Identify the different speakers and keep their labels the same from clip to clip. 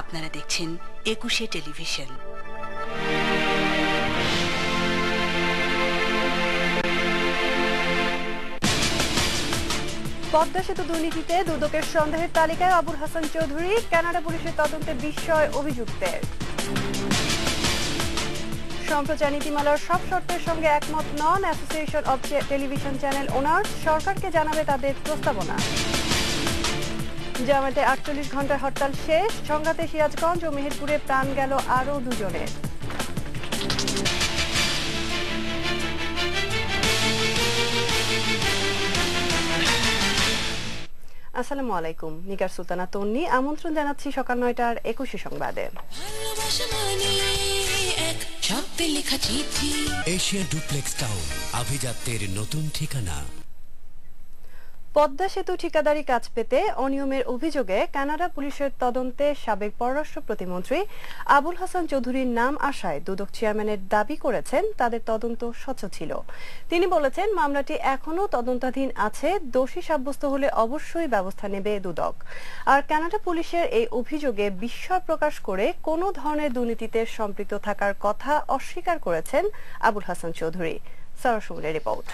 Speaker 1: আপনারা দেখছেন একুশে টেলিভিশন।
Speaker 2: পদ্মা সেতু দুর্নীতিতে দুদকের সন্দেহের তালিকায় আবুল হাসান চৌধুরী, কানাডা পুলিশের তদন্তে বিস্ময় অভিযুক্তের। সম্প্রচার নীতিমালার সব শর্তের সঙ্গে একমত নন association of television channel owners, সরকারকে জানাবে তাদের প্রস্তাবনা। জামায়াতে 48 ঘন্টার হরতাল শেষ, সংঘাতে সিরাজগঞ্জ ও মেহেরপুরে প্রাণ গেল আরও দুজনের। আসসালামু আলাইকুম, নিগার সুলতানা তন্নি আমন্ত্রণ জানাচ্ছি সকাল 9টার 21 সংবাদে।
Speaker 3: এশিয়া ডুপ্লেক্স টাউন, আভিজাত্যের নতুন ঠিকানা।
Speaker 2: পদ্মা সেতু ঠিকাদারি কাজ পেতে অনিয়মের অভিযোগে কানাডা পুলিশের তদন্তে সাবেক পররাষ্ট্র প্রতিমন্ত্রী আবুল হাসান চৌধুরীর নাম আসায় দুদক চেয়ারম্যানের দাবি করেছেন তাদের তদন্ত স্বচ্ছ ছিল। তিনি বলেছেন মামলাটি এখনও তদন্তাধীন আছে, দোষী সাব্যস্ত হলে অবশ্যই ব্যবস্থা নেবে দুদক। আর কানাডা পুলিশের এই অভিযোগে বিস্ময় প্রকাশ করে কোনো ধরনের দুর্নীতিতে সম্পৃক্ত থাকার কথা অস্বীকার করেছেন আবুল হাসান চৌধুরী। সরাসরি রিপোর্ট।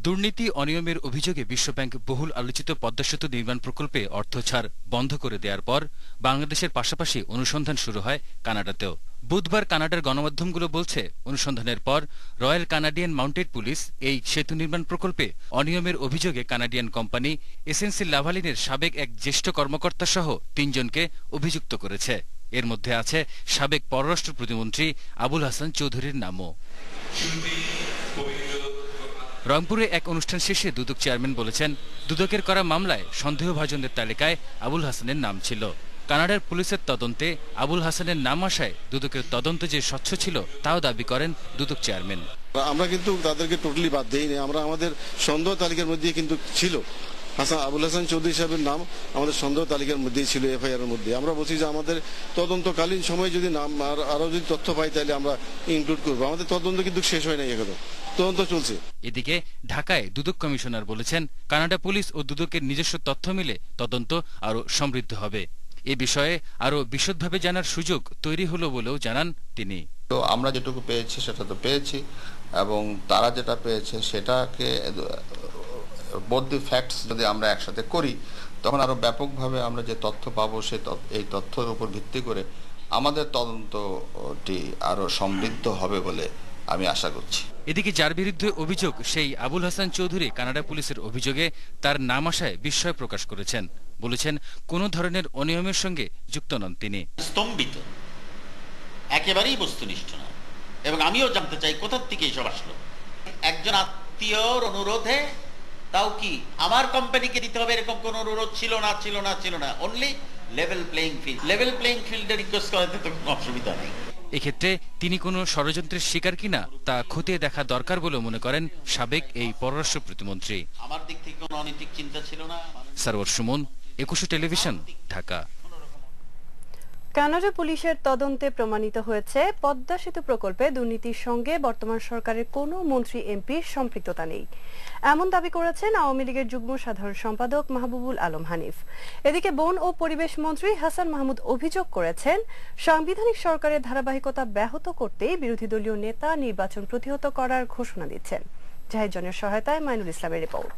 Speaker 4: দুর্নীতি অনিয়মের অভিযোগে বিশ্বব্যাংক বহুল আলোচিত পদ্মা সেতু নির্মাণ প্রকল্পে অর্থ ছাড় বন্ধ করে দেওয়ার পর বাংলাদেশের পাশাপাশি অনুসন্ধান শুরু হয় কানাডাতেও। বুধবার কানাডার গণমাধ্যমগুলো বলছে, অনুসন্ধানের পর রয়্যাল কানাডিয়ান মাউন্টেড পুলিশ এই সেতু নির্মাণ প্রকল্পে অনিয়মের অভিযোগে কানাডিয়ান কোম্পানি এসএনসি লাভালিনের সাবেক এক জ্যেষ্ঠ কর্মকর্তা সহ 3 জনকে অভিযুক্ত করেছে। এর মধ্যে আছে সাবেক পররাষ্ট্র প্রতিমন্ত্রী আবুল হাসান চৌধুরীর নামও। রংপুরে এক অনুষ্ঠান শেষে দুদক চেয়ারম্যান বলেছেন, দুদকের করা মামলায় সন্দেহভাজনদের তালিকায় আবুল হাসানের নাম ছিল। কানাডার পুলিশের তদন্তে আবুল হাসানের নাম আসায় দুদকের তদন্ত যে স্বচ্ছ ছিল তাও দাবি করেন দুদক চেয়ারম্যান।
Speaker 5: আমরা কিন্তু তাদেরকে টোটালি বাদ দেইনি, আমরা আমাদের সন্দেহ তালিকার মধ্যে কিন্তু ছিল আবুল হাসান চৌধুরী সাহেবের নাম আমাদের সন্দেহ তালিকার মধ্যেই ছিল, এফআইআর এর মধ্যে। আমরা বলছি যে আমাদের তদন্তকালীন সময় যদি নাম আরো যদি তথ্য পাই তাহলে আমরা ইনক্লুড করবো। আমাদের তদন্ত কিন্তু শেষ হয় নাই, এখনো তদন্ত চলছে।
Speaker 4: এদিকে ঢাকায় দুদক কমিশনার বলেছেন, কানাডা পুলিশ ও দুদকের নিজস্ব তথ্য মিলে তদন্ত আরো সমৃদ্ধ হবে। এ বিষয়ে আরো বিশদভাবে জানার সুযোগ তৈরি হলো বলেও জানান তিনি।
Speaker 6: তো আমরা যেটুকু পেয়েছি সেটা তো পেয়েছি, এবং তারা যেটা পেয়েছে সেটাকে বোথ দি ফ্যাক্টস যদি আমরা একসাথে করি তখন আরো ব্যাপকভাবে আমরা যে তথ্য পাবো এই তথ্যের উপর ভিত্তি করে আমাদের তদন্তটি আরো সমৃদ্ধ হবে বলে আমি আশা করছি।
Speaker 4: এদিকে যার বিরুদ্ধে অভিযোগ সেই আবুল হাসান চৌধুরী কানাডা পুলিশের অভিযোগে তার নাম আসায় বিস্ময় প্রকাশ করেছেন। বলেছেন কোনো ধরনের অনিয়মের সঙ্গে যুক্ত নন তিনি।
Speaker 7: স্তম্ভিত, একেবারেই বস্তুনিষ্ঠ না, এবং আমিও জানতে চাই কোথা থেকে এসব আসলো। একজন আত্মীয়র অনুরোধে, তাও কি আমার কোম্পানিকে দিতে হবে এরকম কোন অনুরোধ ছিল না। Only level playing field, level playing ফিল্ডে রিকোয়েস্ট করাতে তো কোনো অসুবিধা নেই।
Speaker 4: এক্ষেত্রে তিনি কোনো ষড়যন্ত্রের শিকার কিনা তা খতিয়ে দেখা দরকার বলে মনে করেন সাবেক এই পররাষ্ট্র প্রতিমন্ত্রী।
Speaker 7: আমার দিক থেকে কোনো অনৈতিক চিন্তা ছিল না।
Speaker 4: সরওয়ার সুমন, একুশে টেলিভিশন, ঢাকা।
Speaker 2: কানাডা পুলিশের তদন্তে প্রমাণিত হয়েছে পদ্মা সেতু প্রকল্পে দুর্নীতির সঙ্গে বর্তমান সরকারের কোনো মন্ত্রী এমপির সম্পৃক্ততা নেই, এমন দাবি করেছেন আওয়ামী লীগের যুগ্ম সাধারণ সম্পাদক মাহবুবুল আলম হানিফ। এদিকে বন ও পরিবেশ মন্ত্রী হাসান মাহমুদ অভিযোগ করেছেন, সাংবিধানিক সরকারের ধারাবাহিকতা ব্যাহত করতেই বিরোধী দলীয় নেতা নির্বাচন প্রতিহত করার ঘোষণা দিচ্ছেন। জাহিদ জনের সহায়তায় মাইনুল ইসলামের রিপোর্ট।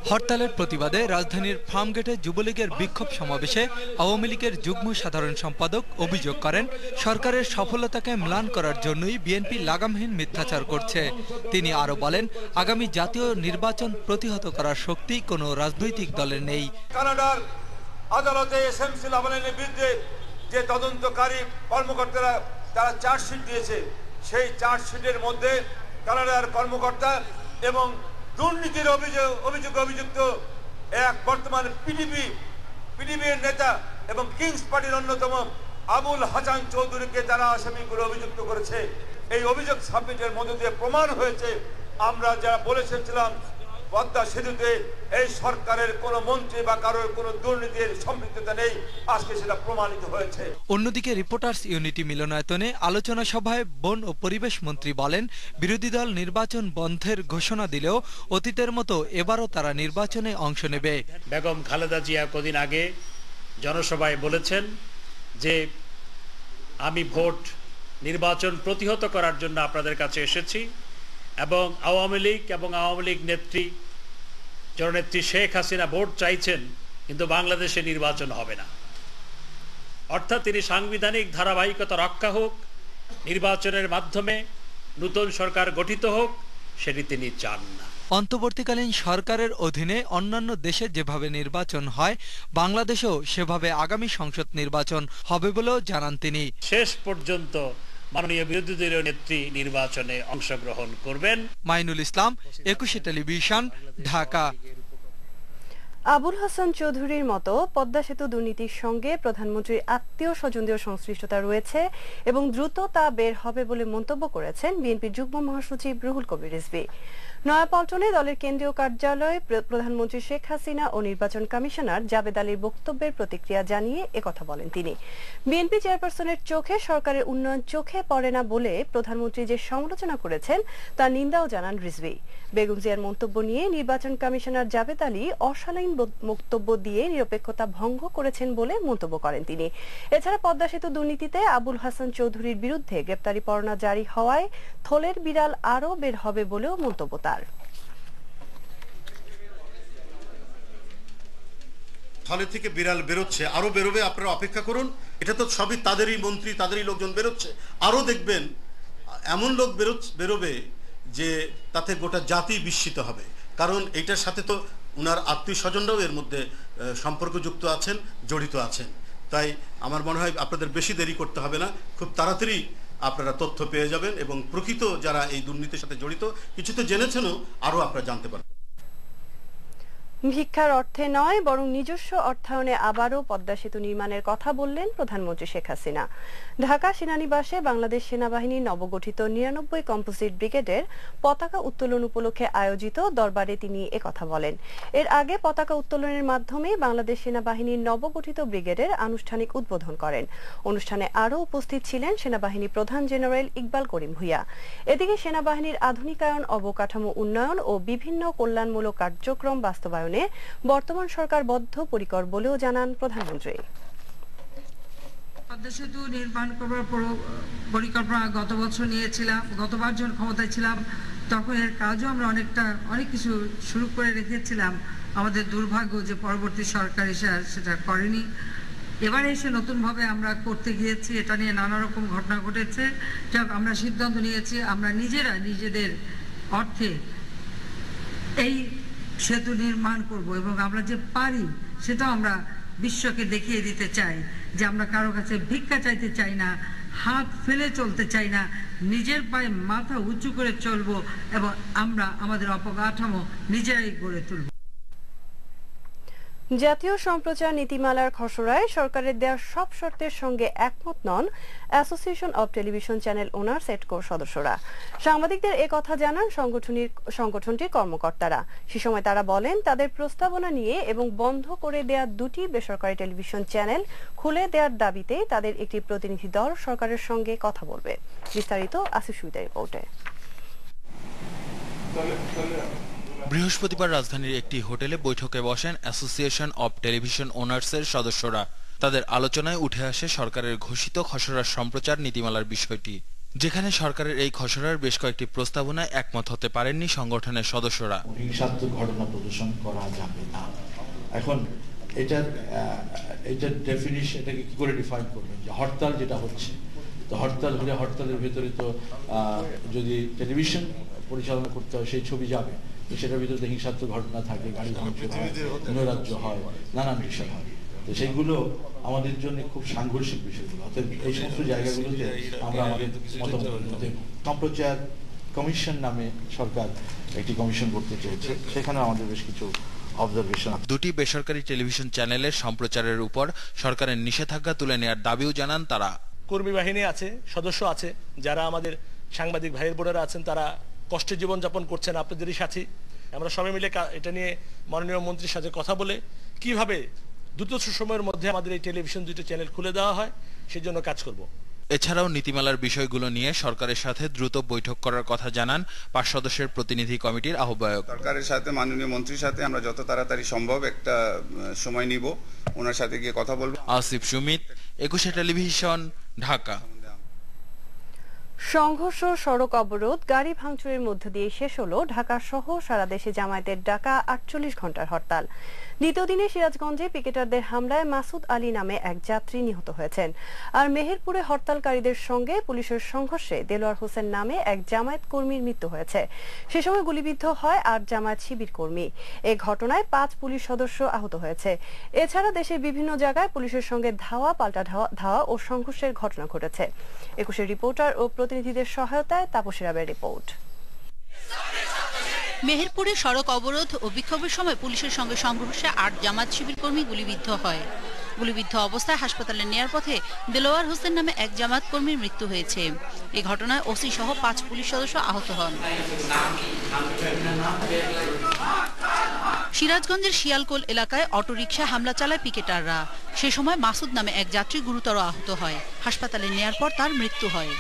Speaker 8: হরতালের প্রতিবাদে রাজধানীর ফার্মগেটে যুবলীগের বিক্ষোভ সমাবেশে আওয়ামী লীগের যুগ্ম সাধারণ সম্পাদক অভিযোগ করেন, সরকারের সফলতাকে ম্লান করার জন্যই বিএনপি লাগামহীন মিথ্যাচার করছে। তিনি আরো বলেন, আগামী জাতীয় নির্বাচন প্রতিহত করার শক্তি কোনো রাজনৈতিক দলের নেই।
Speaker 9: কানাডার আদালতে এসএমসি লাভালিনের বিরুদ্ধে যে তদন্তকারী কর্মকর্তারা তারা চার্জশিট দিয়েছে, সেই চার্জশিটের মধ্যে কানাডার কর্মকর্তা এবং দুর্নীতির অভিযুক্ত এক বর্তমান পিডিবির নেতা এবং কিংস পার্টির অন্যতম আবুল হাসান চৌধুরীকে তারা আসামি করে অভিযুক্ত করেছে। এই অভিযোগ সাবমিটের মধ্য দিয়ে প্রমাণ হয়েছে আমরা যারা বলেছিলাম পদ্মা সেতুতে এই সরকারের কোনো মন্ত্রী বা কারোর কোনো দুর্নীতির সম্পৃক্ততা নেই, আজকে সেটা প্রমাণিত হয়েছে।
Speaker 8: অন্যদিকে রিপোর্টার্স ইউনিটি মিলনায়তনে আলোচনা সভায় বন ও পরিবেশ মন্ত্রী বলেন, বিরোধী দল নির্বাচন বন্ধের ঘোষণা দিলেও অতীতের মতো এবারও তারা নির্বাচনে অংশ নেবে।
Speaker 10: বেগম খালেদা জিয়া কদিন আগে জনসভায় বলেছেন যে আমি ভোট নির্বাচন প্রতিহত করার জন্য আপনাদের কাছে এসেছি এবং আওয়ামী লীগ এবং আওয়ামী লীগ নেত্রী জননেত্রী শেখ হাসিনা ভোট চাইছেন, কিন্তু বাংলাদেশে নির্বাচন হবে না। অর্থাৎ তিনি সাংবিধানিক ধারাবাহিকতা রক্ষা হোক, নির্বাচনের মাধ্যমে নতুন সরকার গঠিত হোক, সেটি তিনি চান না।
Speaker 8: অন্তর্বর্তীকালীন সরকারের অধীনে অন্যান্য দেশে যেভাবে নির্বাচন হয়, বাংলাদেশেও সেভাবে আগামী সংসদ নির্বাচন হবে বলেও জানান তিনি।
Speaker 10: শেষ পর্যন্ত মাননীয় বিরোধী দলীয় নেত্রী নির্বাচনে অংশগ্রহণ করবেন।
Speaker 8: মাইনুল ইসলাম, একুশে টেলিভিশন, ঢাকা।
Speaker 2: আবুল হাসান চৌধুরীর মতো পদ্মা সেতু দুর্নীতির সঙ্গে প্রধানমন্ত্রীর আত্মীয় স্বজনদের সংশ্লিষ্টতা রয়েছে এবং দ্রুত তা বের হবে বলে মন্তব্য করেছেন বিএনপির যুগ্ম মহাসচিব রুহুল কবির রিজভী। নয়াপল্টনে দলের কেন্দ্রীয় কার্যালয়ে প্রধানমন্ত্রী শেখ হাসিনা ও নির্বাচন কমিশনার জাবেদ আলীর বক্তব্যের প্রতিক্রিয়া জানিয়ে একথা বলেন তিনি। বিএনপি চেয়ারপারসনের চোখে সরকারের উন্নয়ন চোখে পড়ে না বলে প্রধানমন্ত্রী যে সমালোচনা করেছেন তার নিন্দাও জানান রিজভী। বেগম জিয়ার মন্তব্য নিয়ে নির্বাচন কমিশনার জাবেদ আলী অশালীন বক্তব্য দিয়ে নিরপেক্ষতা ভঙ্গ করেছেন বলে মন্তব্য করেন তিনি। এছাড়া পদ্মা সেতু দুর্নীতিতে আবুল হাসান চৌধুরীর বিরুদ্ধে গ্রেপ্তারি পরোয়ানা জারি হওয়ায় থলের বিড়াল আরও বের হবে বলেও মন্তব্য তার।
Speaker 11: থলে থেকে বিড়াল বেরোচ্ছে, আরো বেরোবে, আপনারা অপেক্ষা করুন। এটা তো সবই তাদেরই মন্ত্রী, তাদেরই লোকজন বেরোচ্ছে, আরো দেখবেন এমন লোক বেরোবে যে তাতে গোটা জাতি বিস্মিত হবে। কারণ এটার সাথে তো উনার আত্মীয় স্বজনরাও এর মধ্যে সম্পর্কযুক্ত আছেন, জড়িত আছেন। তাই আমার মনে হয় আপনাদের বেশি দেরি করতে হবে না, খুব তাড়াতাড়ি আপনারা তথ্য পেয়ে যাবেন এবং প্রকৃত যারা এই দুর্নীতির সাথে জড়িত, কিছু তো জেনেছেনও, আরো আপনারা জানতে পারবেন।
Speaker 2: ভিক্ষার অর্থে নয় বরং নিজস্ব অর্থায়নে আবারও পদ্মা সেতু নির্মাণের কথা বললেন প্রধানমন্ত্রী শেখ হাসিনা। ঢাকা সেনানিবাসে বাংলাদেশ সেনাবাহিনীর নবগঠিত ৯৯ কম্পোজিট ব্রিগেডের পতাকা উত্তোলন উপলক্ষে আয়োজিত দরবারে তিনি একথা বলেন। এর আগে পতাকা উত্তোলনের মাধ্যমে বাংলাদেশ সেনাবাহিনীর নবগঠিত ব্রিগেডের আনুষ্ঠানিক উদ্বোধন করেন। অনুষ্ঠানে আরও উপস্থিত ছিলেন সেনাবাহিনী প্রধান জেনারেল ইকবাল করিম ভূঁইয়া। এদিকে সেনাবাহিনীর আধুনিকায়ন, অবকাঠামো উন্নয়ন ও বিভিন্ন কল্যাণমূলক কার্যক্রম বাস্তবায়নে বর্তমান সরকার বদ্ধপরিকর বলেও জানান প্রধানমন্ত্রী।
Speaker 12: পদ্মা সেতু নির্মাণ করার পরিকল্পনা গত বছর নিয়েছিলাম, গতবার যখন ক্ষমতায় ছিলাম তখন এর কাজও আমরা অনেক কিছু শুরু করে রেখেছিলাম। আমাদের দুর্ভাগ্য যে পরবর্তী সরকার এসে সেটা করেনি। এবারে এসে নতুনভাবে আমরা করতে গিয়েছি, এটা নিয়ে নানা রকম ঘটনা ঘটেছে। আমরা সিদ্ধান্ত নিয়েছি আমরা নিজেরা নিজেদের অর্থে এই সেতু নির্মাণ করব এবং আমরা যে পারি সেটাও আমরা বিশ্বকে দেখিয়ে দিতে চাই যে আমরা কারো কাছে ভিক্ষা চাইতে চাই না, হাত ফেলে চলতে চাই না, নিজের পায়ে মাথা উঁচু করে চলবো এবং আমরা আমাদের অবকাঠামো নিজেরাই গড়ে তুলব।
Speaker 2: জাতীয় সম্প্রচার নীতিমালার খসড়ায় সরকারের দেওয়া সব শর্তের সঙ্গে একমত নন association of television channel owners এডকোর সদস্যরা। সাংবাদিকদের একথা জানান সংগঠনটির কর্মকর্তারা। সে সময় তারা বলেন তাদের প্রস্তাবনা নিয়ে এবং বন্ধ করে দেয়া দুটি বেসরকারি টেলিভিশন চ্যানেল খুলে দেওয়ার দাবিতে তাদের একটি প্রতিনিধি দল সরকারের সঙ্গে কথা বলবে। বিস্তারিত আসিফ সুইদের রিপোর্টে।
Speaker 4: বৃহস্পতিবার রাজধানীর একটি হোটেলে বৈঠকে বসেন অ্যাসোসিয়েশন অব টেলিভিশন ওনার্সের সদস্যরা। তাদের আলোচনায় উঠে আসে সরকারের ঘোষিত খসড়ার সম্প্রচার নীতিমালার বিষয়টি, যেখানে সরকারের এই খসড়ার বেশ কয়েকটি প্রস্তাবনায় একমত হতে পারেননি সংগঠনের সদস্যরা।
Speaker 13: হিংসাত্মক ঘটনা প্রদর্শন করা যাবে না। এখন এটার ডেফিনিশন, এটাকে কি করে ডিফাইন করবেন? যে হরতাল যেটা হচ্ছে, তো হরতাল হলে হরতালের ভেতরে তো যদি টেলিভিশন পরিচালনা করতে হয় সেই ছবি যাবে, সেটার ভিতরে হিংসাত্মক ঘটনা থাকে, গাড়ি ভাঙচুর হয়, নৈরাজ্য হয়, নানান বিষয় হয়। তো সেইগুলো আমাদের জন্য খুব সাংঘর্ষিক বিষয়গুলো। অতএব এই সমস্ত জায়গাগুলোতে আমরা আমাদের মতামত দেব। সম্প্রচার কমিশন নামে সরকার একটি কমিশন করতে চেয়েছে, সেখানে আমাদের বেশ কিছু অবজারভেশন। দুটি বেসরকারি টেলিভিশন চ্যানেলের সম্প্রচারের উপর সরকারের নিষেধাজ্ঞা তুলে নেওয়ার দাবিও জানান তারা।
Speaker 14: কর্মী বাহিনী আছে, সদস্য আছে, যারা আমাদের সাংবাদিক ভাইয়ের বোনেরা আছেন, তারা কষ্টে জীবনযাপন করছেন আপনাদেরই সাথী। আমরা সবাই মিলে এটা নিয়ে মাননীয় মন্ত্রীর সাথে কথা বলে কিভাবে দ্রুত সময়ের মধ্যে আমাদের এই টেলিভিশন 2টি চ্যানেল খুলে দেওয়া হয় সেজন্য কাজ করব।
Speaker 15: এছাড়াও নীতিমালার বিষয়গুলো নিয়ে সরকারের সাথে দ্রুত বৈঠক করার কথা জানান 5 সদস্যের প্রতিনিধি কমিটির আহ্বায়ক।
Speaker 16: সরকারের সাথে মাননীয় মন্ত্রীর সাথে আমরা যত তাড়াতাড়ি সম্ভব একটা সময় নিব, ওনার সাথে গিয়ে কথা বলবো।
Speaker 15: আসিফ সুমিত, 21 টেলিভিশন, ঢাকা।
Speaker 2: সংঘর্ষ, সড়ক অবরোধ, গাড়ি ভাঙচুরের মধ্য দিয়ে শেষ হলো ঢাকা সহ সারা দেশে জামায়াতের ডাকা 48 ঘন্টার হরতাল। দ্বিতীয় দিনে সিরাজগঞ্জে পিকেটারদের হামলায় মাসুদ আলী নামে এক যাত্রী নিহত হয়েছেন। আর মেহেরপুরে হরতালকারীদের সঙ্গে পুলিশের সংঘর্ষে দেলোয়ার হোসেন নামে এক জামায়াত কর্মীর মৃত্যু হয়েছে। সে সময় গুলিবিদ্ধ হয় 8 জামায়াত শিবির কর্মী। এ ঘটনায় 5 পুলিশ সদস্য আহত হয়েছে। এছাড়া দেশের বিভিন্ন জায়গায় পুলিশের সঙ্গে ধাওয়া, পাল্টা ধাওয়া ও সংঘর্ষের ঘটনা ঘটেছে। 21 রিপোর্টার ও প্রতিনিধিদের সহায়তায় তাপসী রাবের রিপোর্ট।
Speaker 17: মেহেরপুরে সড়ক অবরোধ ও বিক্ষোভের সময় পুলিশের সঙ্গে সংঘর্ষে 8 জামায়াত শিবির কর্মী গুলিবিদ্ধ হয়। গুলিবিদ্ধ অবস্থায় হাসপাতালে নেয়ার পথে দেলোয়ার হোসেন নামে এক জামায়াত কর্মীর মৃত্যু হয়েছে। এই ঘটনায় ওসি সহ 5 পুলিশ সদস্য আহত হন। সিরাজগঞ্জের শিয়ালকোল এলাকায় অটোরিকশা হামলা চালায় পিকেটাররা। সে সময় মাসুদ নামে এক যাত্রী গুরুতর আহত হয়। হাসপাতালে নেয়ার পর তার মৃত্যু হয়।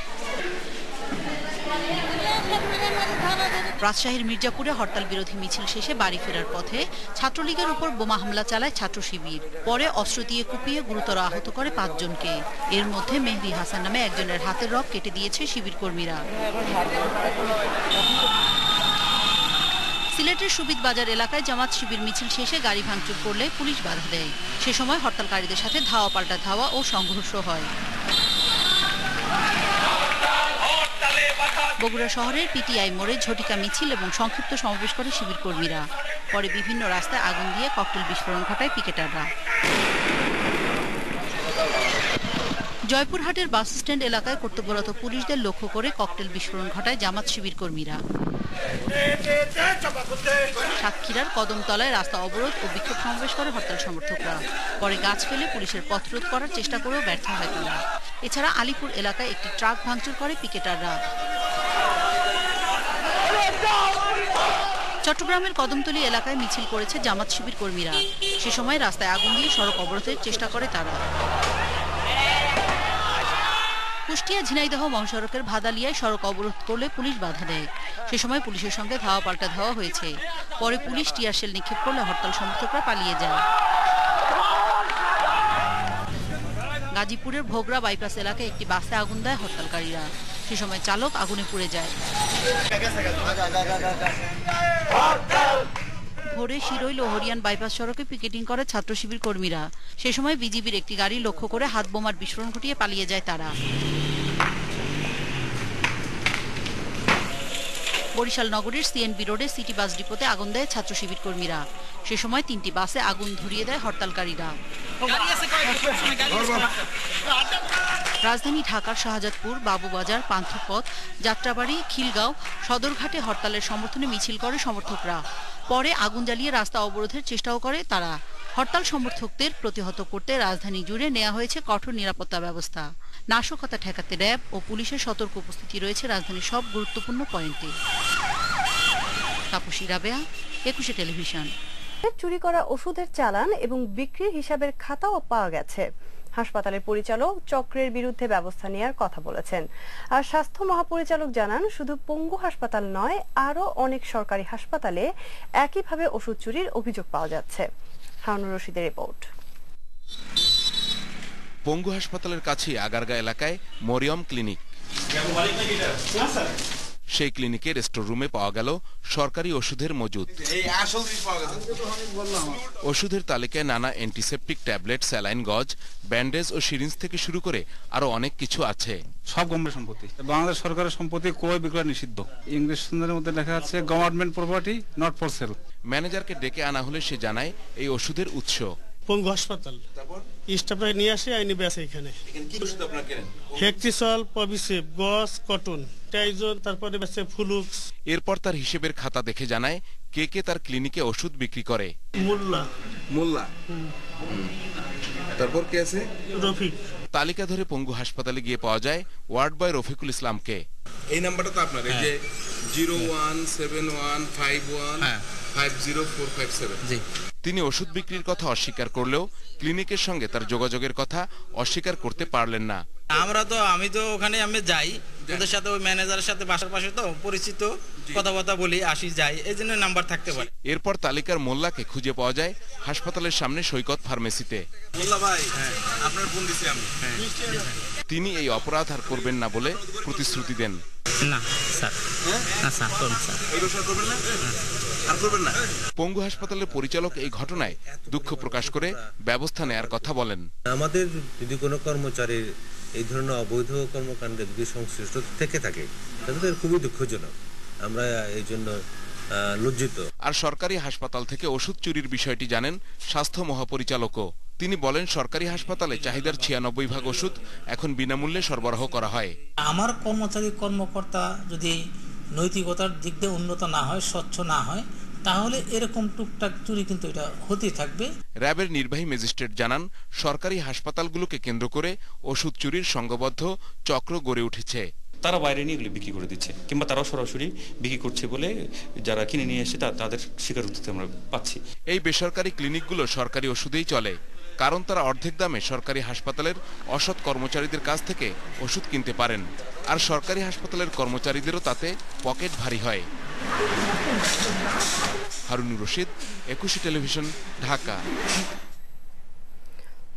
Speaker 17: রাজশাহীর মির্জাপুরে হরতাল বিরোধী মিছিল শেষে বাড়ি ফেরার পথে ছাত্রলীগের উপর বোমা হামলা চালায় ছাত্র শিবির। পরে অস্ত্র দিয়ে কুপিয়ে গুরুতর আহত করে 5 জনকে। এর মধ্যে মেহেদী হাসান নামে একজনের হাতের রগ কেটে দিয়েছে শিবির কর্মীরা। সিলেটের সুবিদ বাজার এলাকায় জামাত শিবির মিছিল শেষে গাড়ি ভাঙচুর করলে পুলিশ বাধা দেয়। সে সময় হরতালকারীদের সাথে ধাওয়া পাল্টা ধাওয়া ও সংঘর্ষ হয়। বগুড়া শহরের পিটিআই মোড়ে ঝটিকা মিছিল এবং সংক্ষিপ্ত সমাবেশ করে শিবির কর্মীরা। পরে বিভিন্ন রাস্তায় আগুন দিয়ে ককটেল বিস্ফোরণ ঘটায় পিকেটাররা। জয়পুরহাটের বাস স্ট্যান্ড এলাকায় কর্তব্যরত পুলিশদের লক্ষ্য করে ককটেল বিস্ফোরণ ঘটায় জামাত শিবির কর্মীরা। সাতক্ষীরার কদমতলায় রাস্তা অবরোধ ও বিক্ষোভ সমাবেশ করে হরতাল সমর্থকরা। পরে গাছ ফেলে পুলিশের পথরোধ করার চেষ্টা করেও ব্যর্থ হয় তারা। এছাড়া আলিপুর এলাকায় একটি ট্রাক ভাঙচুর করে পিকেটাররা। চট্টগ্রামের কদমতলী এলাকায় মিছিল করেছে জামাত শিবির কর্মীরা। সে সময় রাস্তায় আগুন দিয়ে সড়ক অবরোধের চেষ্টা করে তারা। কুষ্টিয়া ঝিনাইদহ মহাসড়কের ভাদালিয়ায় সড়ক অবরোধ করলে পুলিশ বাধা দেয়। সে সময় পুলিশের সঙ্গে ধাওয়া পাল্টা ধাওয়া হয়েছে। পরে পুলিশ টিয়ার শেল নিক্ষেপ করলে হরতাল সমর্থকরা পালিয়ে যায়। গাজীপুরের ভোগড়া বাইপাস এলাকায় একটি বাসে আগুন দেয় হরতালকারীরা। সে সময় চালক আগুনে পুড়ে যায়। ভোরে শিরৈল ও হরিয়ান বাইপাস সড়কে পিকেটিং করে ছাত্র শিবির কর্মীরা। সে সময় বিজিবির একটি গাড়ি লক্ষ্য করে হাত বোমার বিস্ফোরণ ঘটিয়ে পালিয়ে যায় তারা। বরিশাল নগরীর সিএনবি রোডে সিটি বাস ডিপোতে আগুন দেয় ছাত্র শিবির কর্মীরা। সে সময় 3টি বাসে আগুন ধরিয়ে দেয় হরতালকারীরা। রাজধানী ঢাকার শাহজাদপুর, বাবুবাজার, পান্থপথ, যাত্রাবাড়ি, খিলগাঁও, সদরঘাটে হরতালের সমর্থনে মিছিল করে সমর্থকরা। পরে আগুন জ্বালিয়ে রাস্তা অবরোধের চেষ্টাও করে তারা। হরতাল সমর্থকদের প্রতিহত করতে রাজধানী জুড়ে নেওয়া হয়েছে কঠোর নিরাপত্তা ব্যবস্থা। নাশকতা ঠেকাতে র্যাব ও পুলিশের সতর্ক উপস্থিতি রয়েছে রাজধানীর সব গুরুত্বপূর্ণ পয়েন্টে। তাপসী রাবেয়া, 21 টেলিভিশন।
Speaker 2: চুরি করা ওষুধের চালান এবং বিক্রির হিসাবের খাতাও পাওয়া গেছে। হাসপাতালের পরিচালক চক্রের বিরুদ্ধে ব্যবস্থা নেওয়ার কথা বলেছেন। আর স্বাস্থ্য মহাপরিচালক জানান, শুধু পঙ্গু হাসপাতাল নয়, আরো অনেক সরকারি হাসপাতালে একইভাবে ওষুধ চুরির অভিযোগ পাওয়া যাচ্ছে। হারুনুর রশিদের রিপোর্ট।
Speaker 18: পঙ্গু হাসপাতালের কাছে আগারগা এলাকায় মরিয়ম ক্লিনিক। সেই ক্লিনিকের স্টোর রুমে পাওয়া গেল সরকারি ওষুধের মজুদ। ওষুধের তালিকায় নানা অ্যান্টিসেপটিক ট্যাবলেট, স্যালাইন, গজ, ব্যান্ডেজ ও সিরিঞ্জ থেকে শুরু করে আরো অনেক কিছু আছে।
Speaker 19: সব গভর্নমেন্ট সম্পত্তি, বাংলাদেশ সরকারের সম্পত্তি ক্রয় বিক্রয় নিষিদ্ধ। ইংলিশ সুন্দরের মধ্যে লেখা আছে government property not for sale.
Speaker 18: ম্যানেজারকে ডেকে আনা হলে সে জানায় এই ওষুধের উৎস
Speaker 20: পঙ্গু হাসপাতাল। স্টাফরা নিয়ে আসে, আইনি বেসে এখানে হেক্সিসল, পবিসেপ, গস, কটন, টাইজন, তারপরে বেসে ফুলুক্স।
Speaker 18: এরপর তার হিসেবের খাতা দেখে জানায় কে কে তার ক্লিনিকে ওষুধ বিক্রি করে।
Speaker 20: মোল্লা,
Speaker 18: তারপর কে আছে?
Speaker 20: রফিক।
Speaker 18: তালিকা ধরে পঙ্গু হাসপাতালে গিয়ে পাওয়া যায় ওয়ার্ড বয় রফিকুল ইসলামকে। এই নাম্বারটা তো আপনার এই যে 01715150457।
Speaker 15: জি।
Speaker 18: তিনি ওষুধ বিক্রির কথা অস্বীকার করলেও ক্লিনিকের সঙ্গে তার যোগাযোগের কথা অস্বীকার করতে পারলেন না।
Speaker 21: আমি তো ওখানে যাই, ওদের সাথে ওই ম্যানেজারের সাথে বাসার পাশে তো পরিচিত, কথাবার্তা বলি, আসি যাই, এই জন্য নাম্বার থাকতে পারে।
Speaker 18: এরপর তালিকার মোল্লাকে খুঁজে পাওয়া যায় হাসপাতালের সামনে সৈকত ফার্মেসিতে।
Speaker 21: মোল্লা ভাই, আপনার ফোন দিছি আমি।
Speaker 18: তিনি এই অপরাধ আর করবেন না বলে প্রতিশ্রুতি দেন।
Speaker 21: না স্যার, না স্যার, করবেন স্যার, করবেন না, আর করবেন না।
Speaker 18: পঙ্গু হাসপাতালের পরিচালক এই ঘটনায় দুঃখ প্রকাশ করে ব্যবস্থা নেয়ার কথা বলেন।
Speaker 22: আমাদের যদি কোনো কর্মচারীর এই ধরনের অবৈধ কর্মকাণ্ডে যদি সংশ্লিষ্ট থেকে থাকে তাহলে খুবই দুঃখজনক, আমরা এই জন্য লজ্জিত।
Speaker 18: আর সরকারি হাসপাতাল থেকে ওষুধ চুরির বিষয়টি জানেন স্বাস্থ্য মহাপরিচালকও। তিনি বলেন, সরকারি হাসপাতালে চাহিদার 96% ওষুধ এখন বিনামূল্যে সরবরাহ করা হয়।
Speaker 23: আমার কর্মকর্তা যদি নৈতিকতার দিক দিয়ে উন্নত না হয়, স্বচ্ছ না হয়, তাহলে এরকম টুকটাক চুরি কিন্তু এটা হতেই থাকবে।
Speaker 18: র্যাবের নির্বাহী ম্যাজিস্ট্রেট জানান, সরকারি হাসপাতালগুলোকে কেন্দ্র করে ওষুধ চুরির সংঘবদ্ধ চক্র গড়ে উঠেছে।
Speaker 24: তারা বাইরে নিয়ে এগুলো বিক্রি করে দিচ্ছে, কিংবা তারাও সরাসরি বিক্রি করছে বলে যারা কিনে নিয়ে এসে তাদের স্বীকারোক্তি আমরা পাচ্ছি।
Speaker 18: এই বেসরকারি ক্লিনিকগুলো সরকারি ওষুধেই চলে, কারণ তারা অর্ধেক দামে সরকারি হাসপাতালের অসৎ কর্মচারীদের কাছ থেকে ওষুধ কিনতে পারেন। আর সরকারি হাসপাতালের কর্মচারীদেরও তাতে পকেট ভারী হয়। হারুনুর রশিদ, একুশে টেলিভিশন, ঢাকা।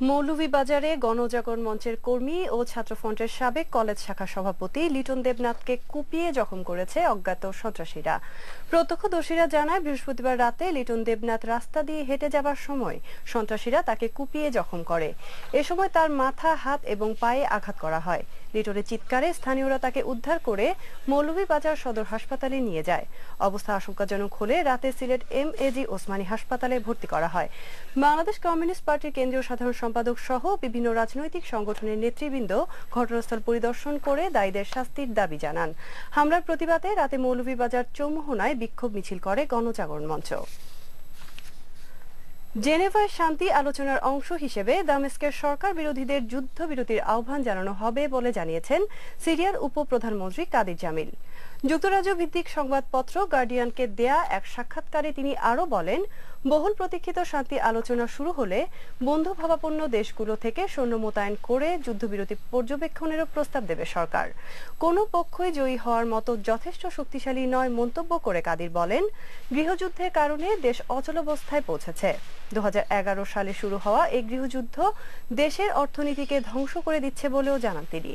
Speaker 2: মৌলভীবাজারে গণজাগরণ মঞ্চের কর্মী ও ছাত্রফ্রন্টের সাবেক কলেজ শাখা সভাপতি লিটন দেবনাথকে কুপিয়ে জখম করেছে অজ্ঞাত সন্ত্রাসীরা। প্রত্যক্ষদর্শীরা জানায়, বৃহস্পতিবার রাতে লিটন দেবনাথ রাস্তা দিয়ে হেঁটে যাবার সময় সন্ত্রাসীরা তাকে কুপিয়ে জখম করে। এ সময় তার মাথা, হাত এবং পায়ে আঘাত করা হয়। লিটনের চিৎকারে স্থানীয়রা তাকে উদ্ধার করে মৌলভীবাজার সদর হাসপাতালে নিয়ে যায়। অবস্থা আশঙ্কাজনক হলে রাতে সিলেট MAG ওসমানী হাসপাতালে ভর্তি করা হয়। বাংলাদেশ কমিউনিস্ট পার্টির কেন্দ্রীয় সাধারণ সম্পাদক সহ বিভিন্ন রাজনৈতিক সংগঠনের নেতৃবৃন্দ ঘটনাস্থল পরিদর্শন করে দায়ীদের শাস্তির দাবি জানান। হামলার প্রতিবাদে রাতে মৌলভীবাজার চৌমুহনায় বিক্ষোভ মিছিল করে গণজাগরণ মঞ্চ। জেনেভায় শান্তি আলোচনার অংশ হিসেবে দামেস্কের সরকার বিরোধীদের যুদ্ধবিরতির আহ্বান জানানো হবে বলে জানিয়েছেন সিরিয়ার উপপ্রধানমন্ত্রী কাদির জামিল। যুক্তরাজ্য ভিত্তিক সংবাদপত্র গার্ডিয়ানকে দেয়া এক সাক্ষাৎকারে তিনি আরও বলেন, বহুল প্রতীক্ষিত শান্তি আলোচনা শুরু হলে বন্ধুভাবাপন্ন দেশগুলো থেকে সৈন্য মোতায়েন করে যুদ্ধবিরতি পর্যবেক্ষণেরও প্রস্তাব দেবে সরকার। কোনো পক্ষই জয়ী হওয়ার মতো যথেষ্ট শক্তিশালী নয় মন্তব্য করে কাদির বলেন, গৃহযুদ্ধের কারণে দেশ অচলাবস্থায় পৌঁছেছে। 2011 সালে শুরু হওয়া এই গৃহযুদ্ধ দেশের অর্থনীতিকে ধ্বংস করে দিচ্ছে বলেও জানান তিনি।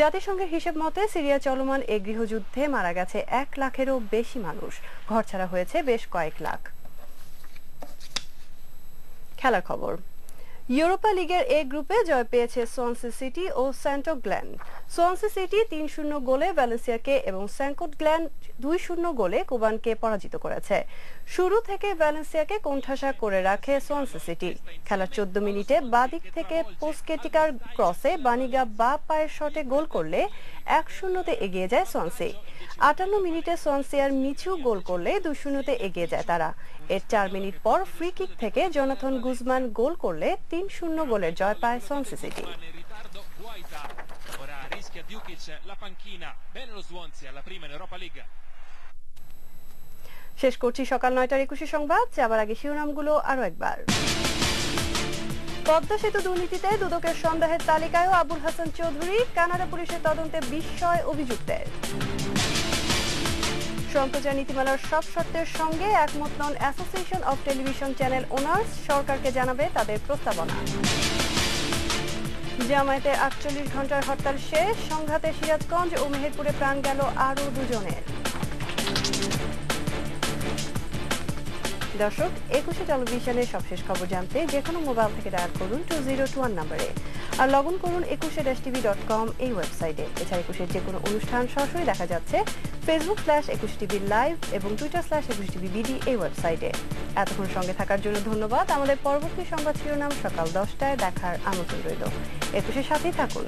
Speaker 2: জাতিসংঘের হিসেব মতে সিরিয়া চলমান এই গৃহযুদ্ধে মারা গেছে 1 লাখেরও বেশি মানুষ, ঘরছাড়া হয়েছে বেশ কয়েক লাখ। খেলার খবর। ইউরোপা লিগের এ গ্রুপে জয় পেয়েছে সোয়ানসি সিটি ও সেন্ট গ্লেন। সোয়ানসি সিটি 3-0 গোলে ভ্যালেন্সিয়াকে এবং সেন্ট গ্লেন 2-0 গোলে কুবানকে পরাজিত করেছে। শুরু থেকে ভ্যালেন্সিয়াকে কোণঠাসা করে রাখে সোয়ানসি সিটি। খেলার 14 মিনিটে বাদিক থেকে পোস্কেটিকার ক্রসে বানিগা বা পায়ের শটে গোল করলে 1-0 এগিয়ে যায় সোয়ানসি। 58 মিনিটে সোয়ানসি আর মিচু গোল করলে 2-0 এগিয়ে যায় তারা। এর 4 মিনিট পর ফ্রি কিক থেকে জোনাথন গুজমান গোল করলে 3-0 গোলের জয় পায় সোয়ানসি সিটি। শেষ করছি সকাল 9টার 21 সংবাদ। যাবার আগে শিরোনামগুলো আরো একবার। পদ্মা সেতু দুর্নীতিতে দুদকের সন্দেহের তালিকায়ও আবুল হাসান চৌধুরী, কানাডা পুলিশের তদন্তে বিস্ময় অভিযুক্তের। সম্প্রচার নীতিমালার সব শর্তের সঙ্গে একমত নন association of television channel owners, সরকারকে জানাবে তাদের প্রস্তাবনা। জামায়াতের 48 ঘন্টার হরতাল শেষ, সংঘাতে সিরাজগঞ্জ ও মেহেরপুরে প্রাণ গেল আরও 2 জনের। দর্শক, 21 টেলিভিশনের সবশেষ খবর জানতে যে কোনো মোবাইল থেকে ডায়াল করুন 2021 নম্বরে, আর লগ ইন করুন 21tv.com এই ওয়েবসাইটে। এছাড়া 21 যে কোনো অনুষ্ঠান সরাসরি দেখা যাচ্ছে Facebook/21tv লাইভ এবং Twitter/21tvBD এই ওয়েবসাইটে। এতক্ষণ সঙ্গে থাকার জন্য ধন্যবাদ। আমাদের পরবর্তী সংবাদ শিরোনাম সকাল 10টায় দেখার আমন্ত্রণ রইল। 21-এর সাথেই থাকুন।